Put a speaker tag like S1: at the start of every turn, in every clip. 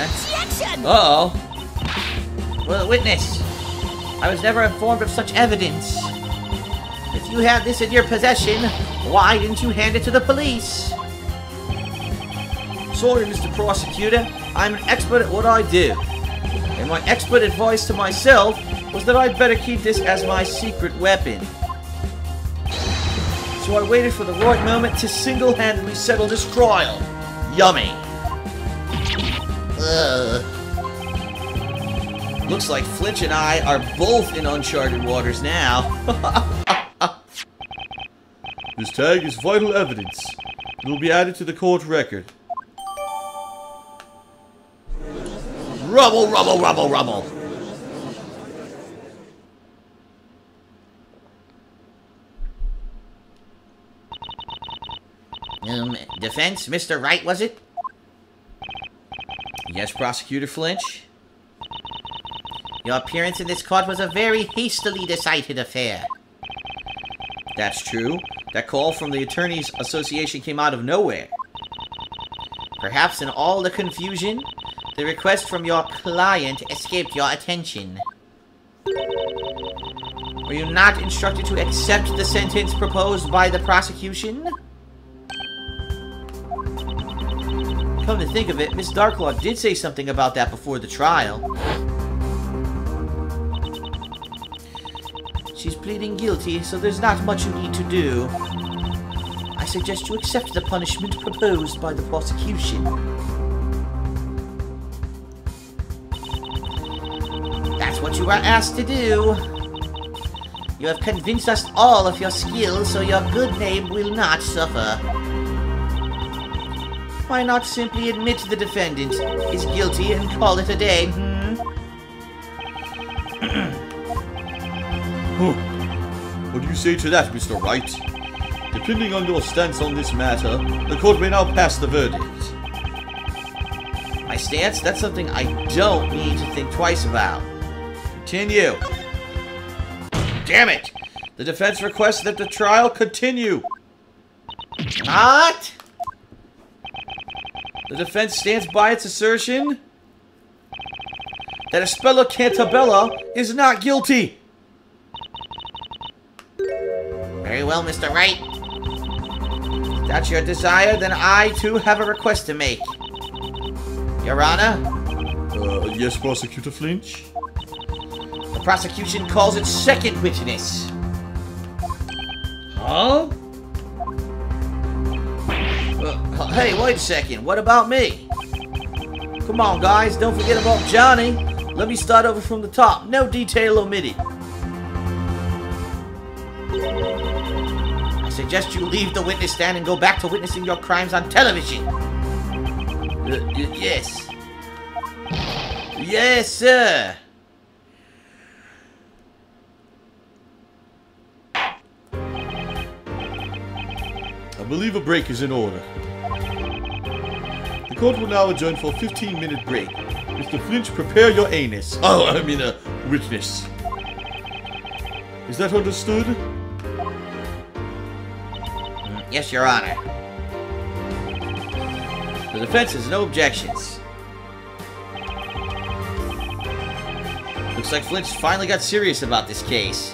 S1: Objection!
S2: Uh-oh. Well, witness, I was never informed of such evidence. If you have this in your possession, why didn't you hand it to the police? Sorry, Mr. Prosecutor. I'm an expert at what I do. And my expert advice to myself was that I'd better keep this as my secret weapon. So I waited for the right moment to single-handedly settle this trial. Yummy. Ugh. Looks like Flinch and I are both in uncharted waters now.
S3: This tag is vital evidence. It will be added to the court record.
S2: Rubble, rubble, rubble, rubble. Defense, Mr. Wright, was it? Yes, Prosecutor Flinch. Your appearance in this court was a very hastily decided affair. That's true. That call from the Attorneys Association came out of nowhere. Perhaps in all the confusion, the request from your client escaped your attention. Were you not instructed to accept the sentence proposed by the prosecution? Come to think of it, Miss Darklaw did say something about that before the trial. She's pleading guilty, so there's not much you need to do. I suggest you accept the punishment proposed by the prosecution. That's what you are asked to do. You have convinced us all of your skill, so your good name will not suffer. Why not simply admit the defendant is guilty and call it a day,
S3: What do you say to that, Mr. Wright? Depending on your stance on this matter, the court may now pass the verdict.
S2: My stance? That's something I don't need to think twice about. Continue. Damn it!
S3: The defense requests that the trial continue.
S2: What?
S3: The defense stands by its assertion that Espella Cantabella is not guilty.
S2: Very well, Mr. Wright. If that's your desire, then I, too, have a request to make. Your Honor?
S3: Yes, Prosecutor Flinch?
S2: The prosecution calls its second witness.
S3: Huh?
S2: Hey, wait a second. What about me? Come on, guys. Don't forget about Johnny. Let me start over from the top. No detail omitted. I suggest you leave the witness stand and go back to witnessing your crimes on television. Yes. Yes, sir.
S3: I believe a break is in order. The court will now adjourn for a 15-minute break. Mr. Flinch, prepare your anus. Oh, I mean, witness. Is that understood?
S2: Yes, Your Honor. The defense has no objections. Looks like Flinch finally got serious about this case.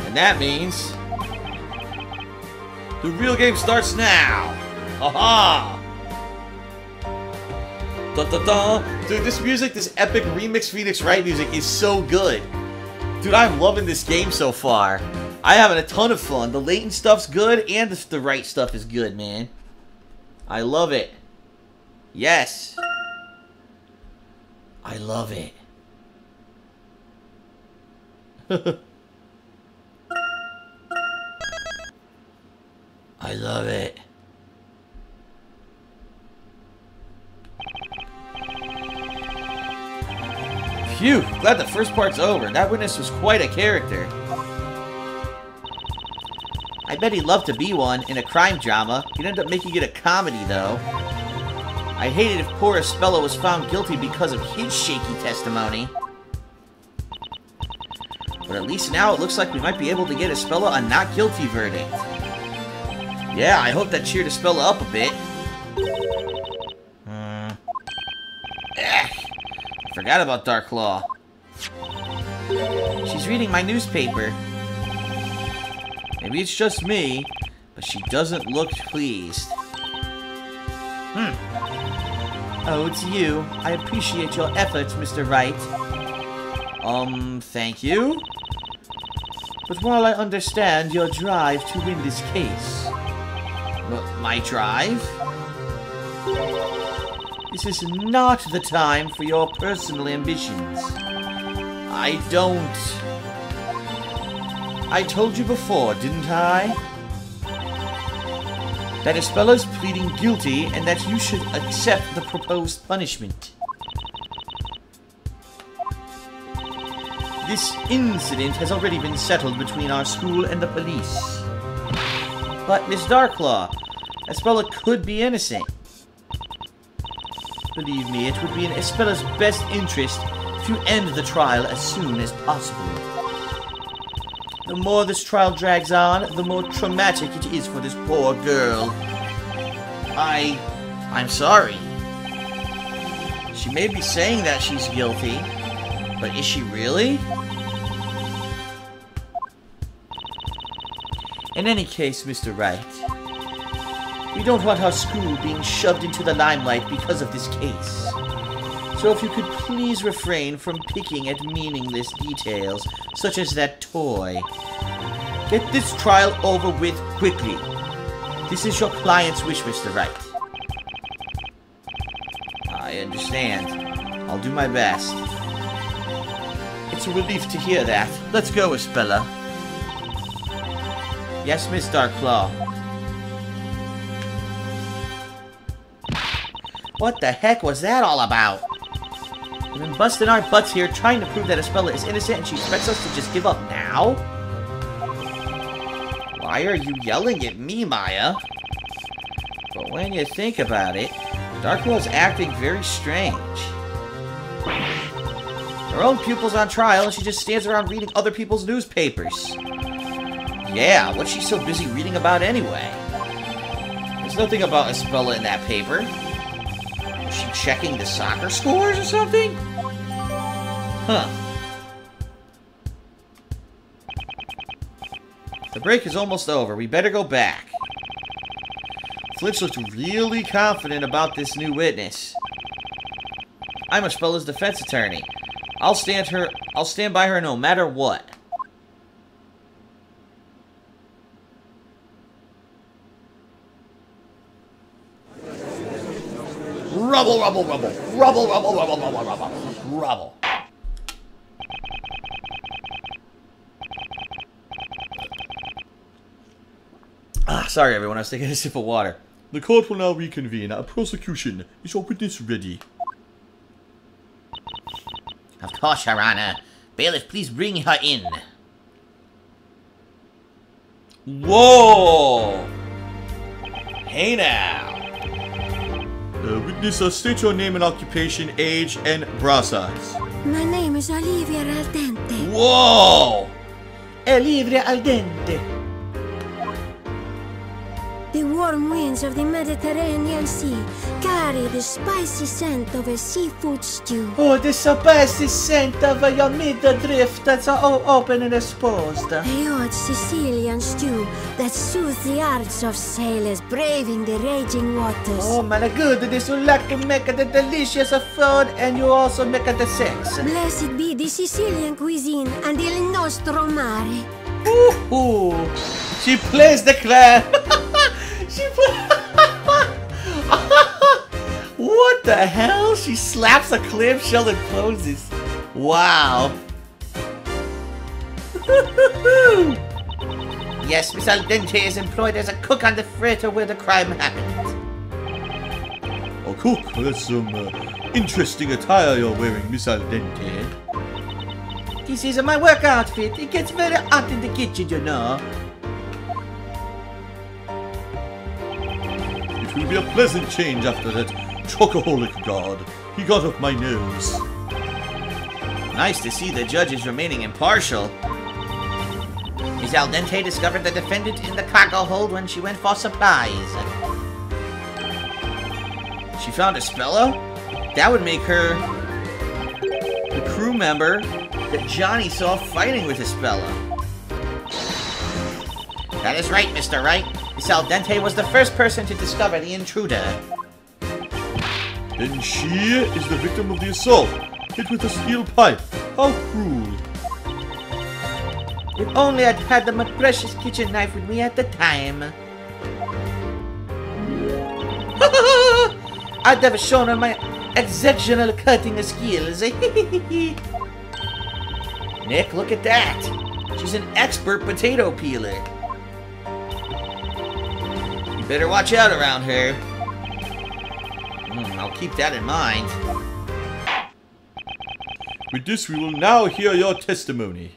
S2: And that means the real game starts now! Haha! Da da da! Dude, this music, this epic remix Phoenix Wright music is so good. Dude, I'm loving this game so far. I'm having a ton of fun. The Layton stuff's good, and the Wright stuff is good, man. I love it. Yes. I love it. I love it. Phew, glad the first part's over. That witness was quite a character. I bet he'd love to be one in a crime drama. He'd end up making it a comedy, though. I hated if poor Espella was found guilty because of his shaky testimony. But at least now it looks like we might be able to get Espella a not guilty verdict. Yeah, I hope that cheered Espella up a bit. I forgot about Darklaw. She's reading my newspaper. Maybe it's just me, but she doesn't look pleased. Oh, it's you. I appreciate your efforts, Mr. Wright. Thank you. But while I understand your drive to win this case... My drive? This is not the time for your personal ambitions. I told you before, didn't I? That Ispella's pleading guilty and that you should accept the proposed punishment. This incident has already been settled between our school and the police. But, Miss Darklaw, Ispella could be innocent. Believe me, it would be in Ispella's best interest if you end the trial as soon as possible. The more this trial drags on, the more traumatic it is for this poor girl. I'm sorry. She may be saying that she's guilty, but is she really? In any case, Mr. Wright, we don't want our school being shoved into the limelight because of this case. So if you could please refrain from picking at meaningless details, such as that toy. Get this trial over with quickly. This is your client's wish, Mr. Wright. I understand. I'll do my best. It's a relief to hear that. Let's go, Ispella. Yes, Miss Darklaw. What the heck was that all about? We've been busting our butts here trying to prove that Ispella is innocent and she expects us to just give up now? Why are you yelling at me, Maya? But when you think about it, Darklaw's acting very strange. Her own pupil's on trial and she just stands around reading other people's newspapers. Yeah, what's she so busy reading about anyway? There's nothing about Ispella in that paper. Is she checking the soccer scores or something? Huh. The break is almost over. We better go back. Flinch looked really confident about this new witness. I'm Ispella's defense attorney. I'll stand by her no matter what. Rubble, rubble, rubble. Rubble, rubble, rubble, rubble, rubble. Rubble. Sorry everyone, I was taking a sip of water.
S3: The court will now reconvene. Our prosecution. Is your witness ready?
S2: Of course, Your Honor. Bailiff, please bring her in.
S3: Whoa! Hey now. Witness, state your name and occupation, age, and bra size.
S1: My name is Olivia Al Dente.
S3: Whoa!
S2: Olivia Al Dente.
S1: The warm winds of the Mediterranean Sea carry the spicy scent of a seafood stew.
S2: Oh, the spicy scent of your midriff that's all open and exposed.
S1: A hot Sicilian stew that soothes the hearts of sailors braving the raging waters.
S2: Oh my goodness, you like to make the delicious food and you also make the sex.
S1: Blessed be the Sicilian cuisine and il nostro mare.
S2: Ooh, she plays the clam. What the hell? She slaps a clamshell and poses. Wow. Yes, Miss Al Dente is employed as a cook on the freighter where the crime happened.
S3: Oh, cook, that's some interesting attire you're wearing, Miss Al Dente.
S2: This is my work outfit. It gets very hot in the kitchen, you know.
S3: It will be a pleasant change after that chocoholic god. He got up my nose.
S2: Nice to see the judges remaining impartial. Miss Al Dente discovered the defendant in the cargo hold when she went for supplies. She found Ispella? That would make her the crew member that Johnny saw fighting with Isabella. That is right, Mr. Wright. Miss Al Dente was the first person to discover the intruder.
S3: Then she is the victim of the assault, hit with a steel pipe. How cruel.
S2: If only I'd had the precious kitchen knife with me at the time. I'd have shown her my exceptional cutting skills. Nick, look at that. She's an expert potato peeler. You better watch out around her. I'll keep that in mind.
S3: With this, we will now hear your testimony.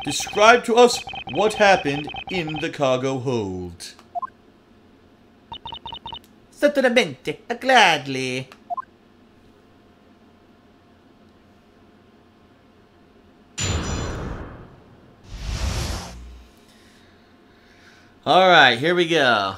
S3: Describe to us what happened in the cargo hold.
S2: Certamente, gladly. Alright, here we go.